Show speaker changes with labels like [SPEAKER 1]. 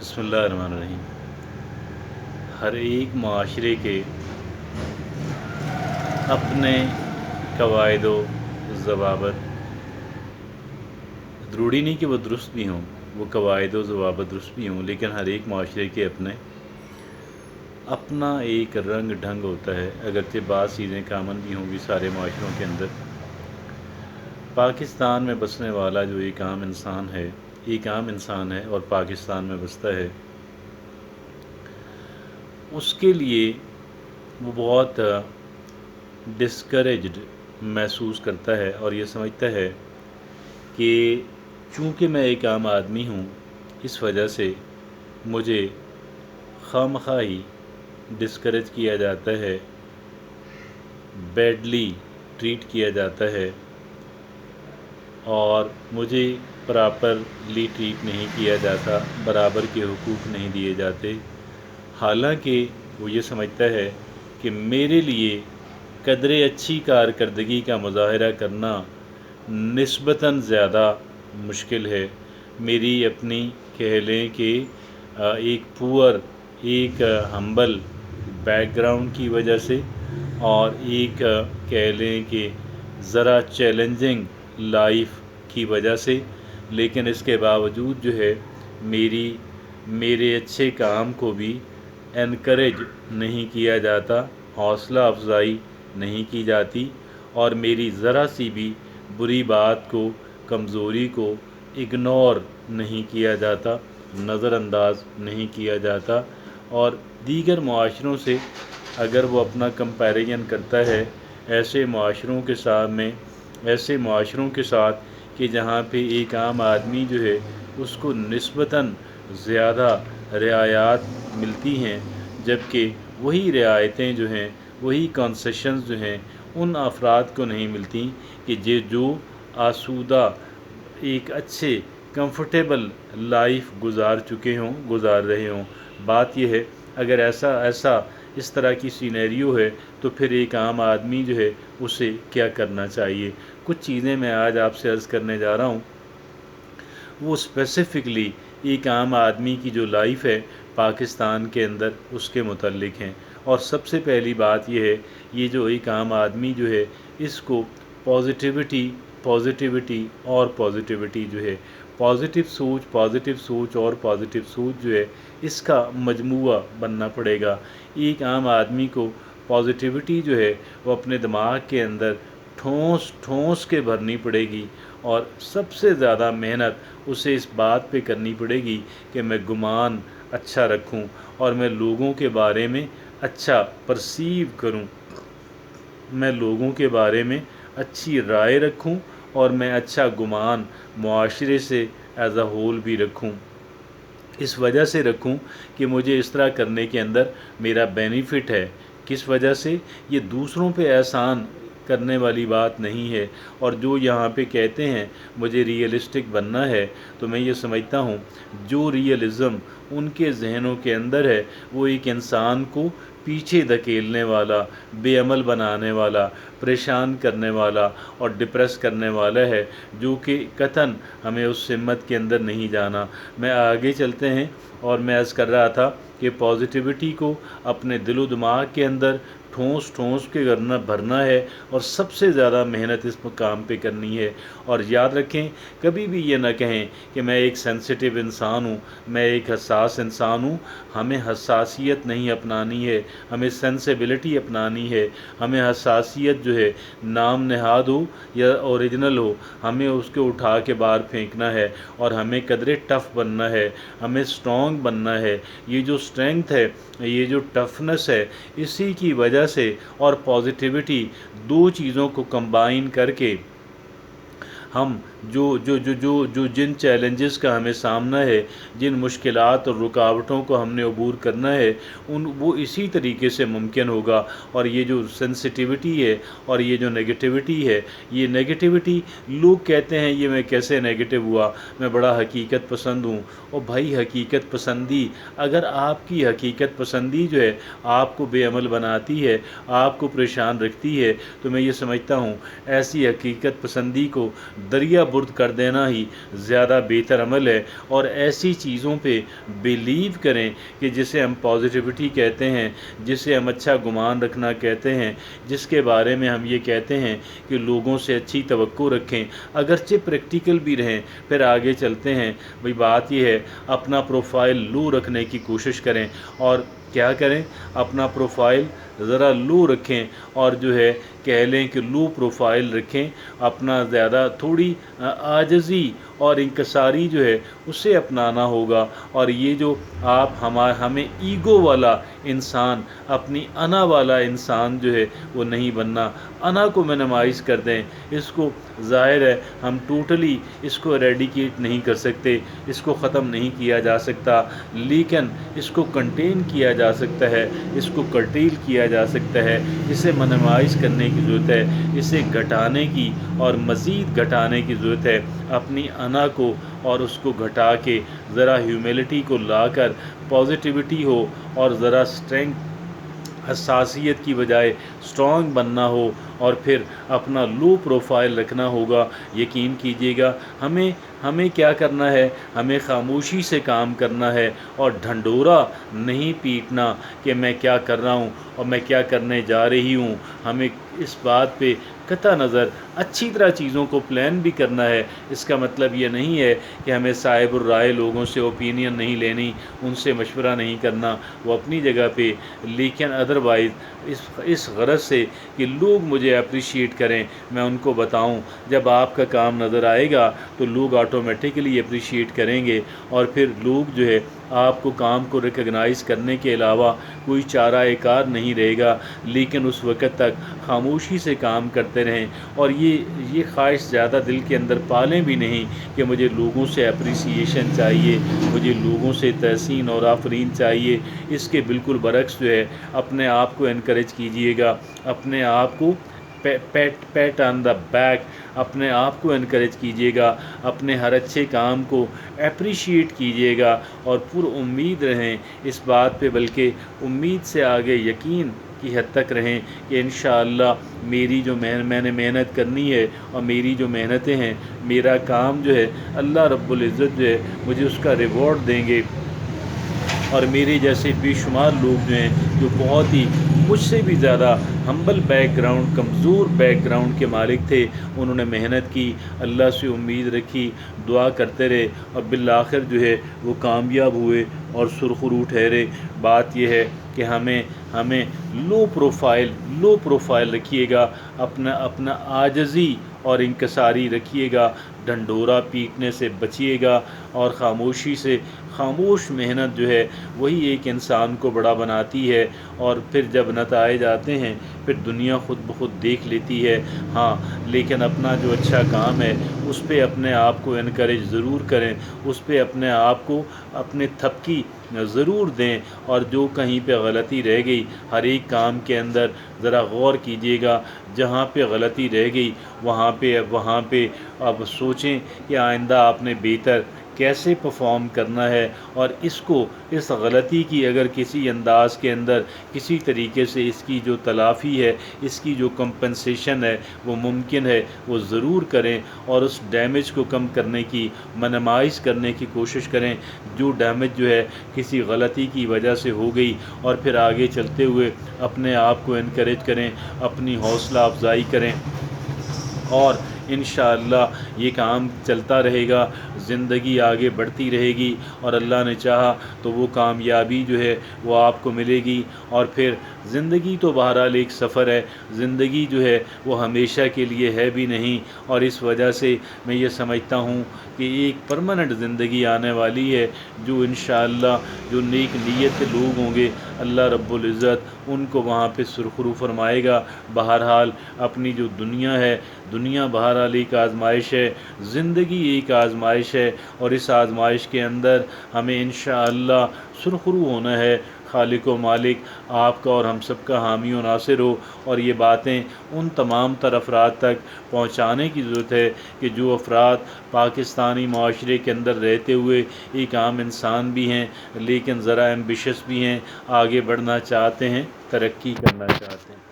[SPEAKER 1] بسم اللہ الرحمن الرحیم۔ ہر ایک معاشرے کے اپنے قواعد و ضوابط، ضروری نہیں کہ وہ درست بھی ہوں، وہ قواعد و ضوابط درست بھی ہوں، لیکن ہر ایک معاشرے کے اپنا ایک رنگ ڈھنگ ہوتا ہے، اگرچہ بعض چیزیں کامن بھی ہوں گی سارے معاشروں کے اندر۔ پاکستان میں بسنے والا جو ایک عام انسان ہے اور پاکستان میں بستا ہے، اس کے لیے وہ بہت ڈسکریجڈ محسوس کرتا ہے اور یہ سمجھتا ہے کہ چونکہ میں ایک عام آدمی ہوں، اس وجہ سے مجھے خواہ ڈسکریج کیا جاتا ہے، بیڈلی ٹریٹ کیا جاتا ہے اور مجھے پراپرلی ٹریٹ نہیں کیا جاتا، برابر کے حقوق نہیں دیے جاتے، حالانکہ وہ یہ سمجھتا ہے کہ میرے لیے قدر اچھی کارکردگی کا مظاہرہ کرنا نسبتاً زیادہ مشکل ہے۔ میری اپنی کہہ لیں کہ ایک پور، ایک ہمبل بیک گراؤنڈ کی وجہ سے اور ایک کہہ لیں کہ ذرا چیلنجنگ لائف کی وجہ سے، لیکن اس کے باوجود جو ہے میرے اچھے کام کو بھی انکریج نہیں کیا جاتا، حوصلہ افزائی نہیں کی جاتی اور میری ذرا سی بھی بری بات کو، کمزوری کو اگنور نہیں کیا جاتا، نظر انداز نہیں کیا جاتا۔ اور دیگر معاشروں سے اگر وہ اپنا کمپیریزن کرتا ہے ایسے معاشروں کے ساتھ کہ جہاں پہ ایک عام آدمی جو ہے اس کو نسبتاً زیادہ رعایات ملتی ہیں، جبکہ وہی رعایتیں جو ہیں، وہی کنسیشنز جو ہیں ان افراد کو نہیں ملتی کہ جو آسودہ ایک اچھے کمفرٹیبل لائف گزار رہے ہوں۔ بات یہ ہے اگر اس طرح کی سینیریو ہے تو پھر ایک عام آدمی جو ہے اسے کیا کرنا چاہیے۔ کچھ چیزیں میں آج آپ سے عرض کرنے جا رہا ہوں، وہ اسپیسیفکلی ایک عام آدمی کی جو لائف ہے پاکستان کے اندر اس کے متعلق ہیں۔ اور سب سے پہلی بات یہ ہے، یہ جو ایک عام آدمی جو ہے اس کو پازیٹیوٹی اور پازیٹیوٹی جو ہے، پازیٹیو سوچ اور پازیٹیو سوچ جو ہے اس کا مجموعہ بننا پڑے گا۔ ایک عام آدمی کو پازیٹیوٹی جو ہے وہ اپنے دماغ کے اندر ٹھونس کے بھرنی پڑے گی اور سب سے زیادہ محنت اسے اس بات پہ کرنی پڑے گی کہ میں گمان اچھا رکھوں اور میں لوگوں کے بارے میں اچھا پرسیو کروں، میں لوگوں کے بارے میں اچھی رائے رکھوں اور میں اچھا گمان معاشرے سے ایز اے ہول بھی رکھوں۔ اس وجہ سے رکھوں کہ مجھے اس طرح کرنے کے اندر میرا بینیفٹ ہے۔ کس وجہ سے؟ یہ دوسروں پہ احسان کرنے والی بات نہیں ہے۔ اور جو یہاں پہ کہتے ہیں مجھے ریئلسٹک بننا ہے، تو میں یہ سمجھتا ہوں جو ریئلزم ان کے ذہنوں کے اندر ہے وہ ایک انسان کو پیچھے دھکیلنے والا، بے عمل بنانے والا، پریشان کرنے والا اور ڈپریس کرنے والا ہے، جو کہ قطعاً ہمیں اس سمت کے اندر نہیں جانا۔ میں آگے چلتے ہیں اور میں عرض کر رہا تھا کہ پازیٹیوٹی کو اپنے دل و دماغ کے اندر ٹھونس کے بھرنا ہے اور سب سے زیادہ محنت اس مقام پہ کرنی ہے۔ اور یاد رکھیں، کبھی بھی یہ نہ کہیں کہ میں ایک سینسیٹیو انسان ہوں، میں ایک حساس انسان ہوں۔ ہمیں حساسیت نہیں اپنانی ہے، ہمیں سینسیبلٹی اپنانی ہے۔ ہمیں حساسیت جو ہے نام نہاد ہو یا اوریجنل ہو، ہمیں اس کو اٹھا کے باہر پھینکنا ہے اور ہمیں قدرے ٹف بننا ہے، ہمیں اسٹرانگ بننا ہے۔ یہ جو اسٹرینگتھ ہے، یہ جو ٹفنس ہے، اسی کی وجہ سے اور پازیٹیوٹی، دو چیزوں کو کمبائن کر کے ہم جن چیلنجز کا ہمیں سامنا ہے، جن مشکلات اور رکاوٹوں کو ہم نے عبور کرنا ہے، وہ اسی طریقے سے ممکن ہوگا۔ اور یہ جو سینسٹیوٹی ہے اور یہ جو نیگیٹیوٹی ہے، یہ نیگیٹیوٹی لوگ کہتے ہیں یہ میں کیسے نیگیٹو ہوا، میں بڑا حقیقت پسند ہوں۔ اور بھائی حقیقت پسندی، اگر آپ کی حقیقت پسندی جو ہے آپ کو بے عمل بناتی ہے، آپ کو پریشان رکھتی ہے، تو میں یہ سمجھتا ہوں ایسی حقیقت پسندی کو دریا برد کر دینا ہی زیادہ بہتر عمل ہے، اور ایسی چیزوں پہ بیلیو کریں کہ جسے ہم پازیٹیوٹی کہتے ہیں، جسے ہم اچھا گمان رکھنا کہتے ہیں، جس کے بارے میں ہم یہ کہتے ہیں کہ لوگوں سے اچھی توقع رکھیں، اگرچہ پریکٹیکل بھی رہیں۔ پھر آگے چلتے ہیں، بھئی بات یہ ہے اپنا پروفائل لو رکھنے کی کوشش کریں، اور کیا کریں؟ اپنا پروفائل ذرا لو رکھیں، اور جو ہے کہہ لیں کہ لو پروفائل رکھیں، اپنا زیادہ تھوڑی عاجزی اور انکساری جو ہے اسے اپنانا ہوگا، اور یہ جو آپ ہمیں ایگو والا انسان، اپنی انا والا انسان جو ہے وہ نہیں بننا۔ انا کو منیمائز کر دیں، اس کو ظاہر ہے ہم ٹوٹلی اس کو ایریڈیکیٹ نہیں کر سکتے، اس کو ختم نہیں کیا جا سکتا، لیکن اس کو کنٹین کیا جا سکتا ہے، اس کو کرٹیل کیا جا سکتا ہے، اسے منیمائز کرنے کی ضرورت ہے، اسے گھٹانے کی اور مزید گھٹانے کی ضرورت ہے۔ اپنی انا کو اور اس کو گھٹا کے ذرا ہیوملٹی کو لا کر پازیٹیوٹی ہو، اور ذرا اسٹرینگتھ حساسیت کی بجائے اسٹرانگ بننا ہو، اور پھر اپنا لو پروفائل رکھنا ہوگا۔ یقین کیجیے گا ہمیں کیا کرنا ہے؟ ہمیں خاموشی سے کام کرنا ہے، اور ڈھنڈورا نہیں پیٹنا کہ میں کیا کر رہا ہوں اور میں کیا کرنے جا رہی ہوں۔ ہمیں اس بات پہ قطع نظر اچھی طرح چیزوں کو پلان بھی کرنا ہے۔ اس کا مطلب یہ نہیں ہے کہ ہمیں صاحب الرائے لوگوں سے اوپینین نہیں لینی، ان سے مشورہ نہیں کرنا، وہ اپنی جگہ پہ، لیکن ادروائز اس غرض سے کہ لوگ مجھے اپریشیٹ کریں، میں ان کو بتاؤں جب آپ کا کام نظر آئے گا تو لوگ آٹومیٹکلی اپریشیٹ کریں گے، اور پھر لوگ جو ہے آپ کو کام کو ریکگنائز کرنے کے علاوہ کوئی چارہ کار نہیں رہے گا۔ لیکن اس وقت تک خاموشی سے کام کرتے رہیں، اور یہ خواہش زیادہ دل کے اندر پالیں بھی نہیں کہ مجھے لوگوں سے اپریسیشن چاہیے، مجھے لوگوں سے تحسین اور آفرین چاہیے۔ اس کے بالکل برعکس جو ہے اپنے آپ کو انکریج کیجیے گا، اپنے آپ کو پیٹ آن دا بیک، اپنے آپ کو انکریج کیجیے گا، اپنے ہر اچھے کام کو اپریشیٹ کیجیے گا، اور پر امید رہیں اس بات پہ، بلکہ امید سے آگے یقین کی حد تک رہیں کہ انشاءاللہ میری جو میں نے محنت کرنی ہے، اور میری جو محنتیں ہیں، میرا کام جو ہے اللہ رب العزت جو ہے مجھے اس کا ریوارڈ دیں گے۔ اور میرے جیسے بے شمار لوگ جو ہیں جو بہت ہی مجھ سے بھی زیادہ ہمبل بیک گراؤنڈ، کمزور بیک گراؤنڈ کے مالک تھے، انہوں نے محنت کی، اللہ سے امید رکھی، دعا کرتے رہے، اور بالآخر جو ہے وہ کامیاب ہوئے اور سرخرو ٹھہرے۔ بات یہ ہے کہ ہمیں لو پروفائل رکھیے گا، اپنا عاجزی اور انکساری رکھیے گا، ڈھنڈورا پیٹنے سے بچیے گا، اور خاموش محنت جو ہے وہی ایک انسان کو بڑا بناتی ہے، اور پھر جب نتائج آتے ہیں پھر دنیا خود بخود دیکھ لیتی ہے۔ ہاں، لیکن اپنا جو اچھا کام ہے اس پہ اپنے آپ کو انکریج ضرور کریں، اس پہ اپنے آپ کو اپنے تھپکی ضرور دیں، اور جو کہیں پہ غلطی رہ گئی ہر ایک کام کے اندر ذرا غور کیجیے گا، جہاں پہ غلطی رہ گئی وہاں پہ اب سوچیں کہ آئندہ آپ نے بہتر کیسے پرفارم کرنا ہے، اور اس غلطی کی اگر کسی انداز کے اندر کسی طریقے سے اس کی جو تلافی ہے، اس کی جو کمپنسیشن ہے وہ ممکن ہے وہ ضرور کریں، اور اس ڈیمیج کو کم کرنے کی، منیمائز کرنے کی کوشش کریں جو ڈیمیج جو ہے کسی غلطی کی وجہ سے ہو گئی، اور پھر آگے چلتے ہوئے اپنے آپ کو انکریج کریں، اپنی حوصلہ افزائی کریں، اور انشاءاللہ یہ کام چلتا رہے گا، زندگی آگے بڑھتی رہے گی، اور اللہ نے چاہا تو وہ کامیابی جو ہے وہ آپ کو ملے گی۔ اور پھر زندگی تو بہرحال ایک سفر ہے، زندگی جو ہے وہ ہمیشہ کے لیے ہے بھی نہیں، اور اس وجہ سے میں یہ سمجھتا ہوں کہ ایک پرماننٹ زندگی آنے والی ہے، جو انشاءاللہ جو نیک نیت کے لوگ ہوں گے اللہ رب العزت ان کو وہاں پہ سرخرو فرمائے گا۔ بہرحال اپنی جو دنیا ہے، دنیا بہرحال ایک آزمائش ہے، زندگی ایک آزمائش ہے، اور اس آزمائش کے اندر ہمیں انشاءاللہ سرخرو ہونا ہے۔ خالق و مالک آپ کا اور ہم سب کا حامی و ناصر ہو، اور یہ باتیں ان تمام تر افراد تک پہنچانے کی ضرورت ہے کہ جو افراد پاکستانی معاشرے کے اندر رہتے ہوئے ایک عام انسان بھی ہیں، لیکن ذرا ایمبیشس بھی ہیں، آگے بڑھنا چاہتے ہیں، ترقی کرنا چاہتے ہیں۔